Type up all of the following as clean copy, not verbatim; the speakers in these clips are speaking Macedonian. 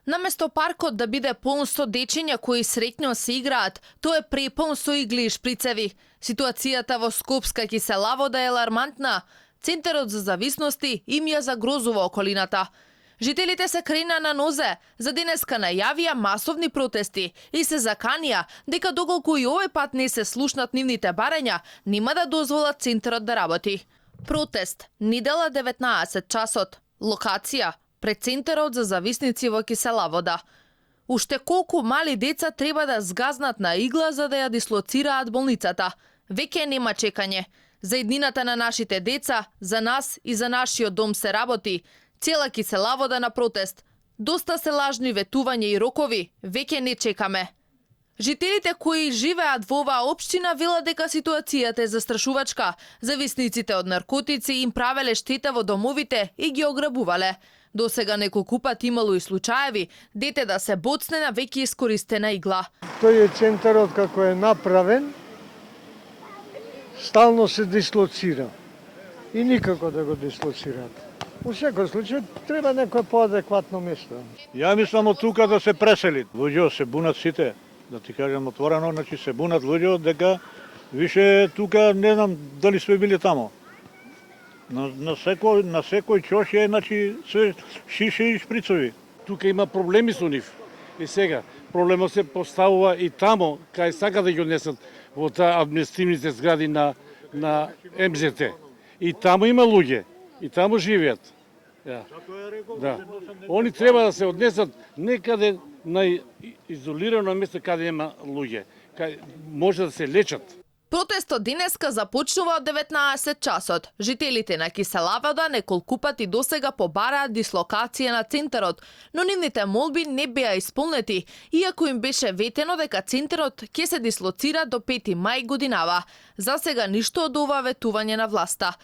Наместо паркот да биде полн со дечиња кои среќно се играат, тој е преполн со игли и шприцеви. Ситуацијата во Скопска киселавода е алармантна. Центарот за зависности им ја загрозува околината. Жителите се крена на нозе, за денеска најавија масовни протести и се заканија дека доколку и овој пат не се слушнат нивните барања, нема да дозволат центарот да работи. Протест, недела 19 часот, локација пред Центарот за зависници во Киселавода. Уште колку мали деца треба да згазнат на игла за да ја дислоцираат болницата. Веќе нема чекање. За иднината на нашите деца, за нас и за нашиот дом се работи. Цела Киселавода на протест. Доста се лажни ветувања и рокови, веќе не чекаме. Жителите кои живеат во оваа општина велат дека ситуацијата е застрашувачка. Зависниците од наркотици им правеле штета во домовите и ги ограбувале. До сега неколку пат имало и случаеви дете да се боцне на веќе искористена игла. Тој е центарот како е направен, стално се дислоцира и никако да го дислоцираат. Во секој случај треба некое поадекватно место. Ја мислам од тука да се пресели. Луѓе се бунат сите, да ти кажам отворено, значи се бунат луѓе дека више тука не знам дали сме били тамо. На секој чош е, значи, се шише и шприцови. Тука има проблеми со нив. И сега, проблемот се поставува и тамо, кај сака да ги однесат во таа административните згради на МЗТ. И тамо има луѓе, и тамо живеат. Да. Они треба да се однесат некаде на изолирано место каде нема луѓе, каде може да се лечат. Протестот денеска започнува од 19 часот. Жителите на Киселавода неколку пати досега побараат дислокација на центарот, но нивните молби не беа исполнети, иако им беше ветено дека центарот ќе се дислоцира до 5 мај годинава. За сега ништо од ова ветување на власта.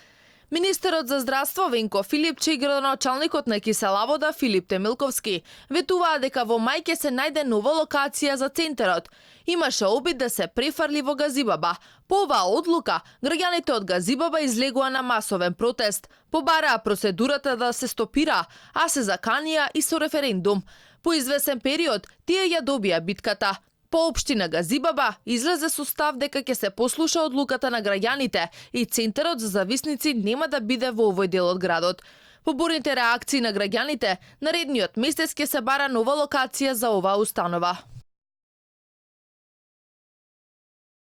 Министерот за здравство Венко Филипче и градоначалникот на Киселавода Филип Темилковски ветуваа дека во мај ќе се најде нова локација за центарот. Имаше обид да се префарли во Газибаба. По оваа одлука, граѓаните од Газибаба излегува на масовен протест. Побараа процедурата да се стопира, а се заканија и со референдум. По извесен период, тие ја добија битката. По општина Газибаба излезе со став дека ќе се послуша одлуката на граѓаните и Центарот за зависници нема да биде во овој дел од градот. По бурните реакции на граѓаните, наредниот месец ќе се бара нова локација за оваа установа.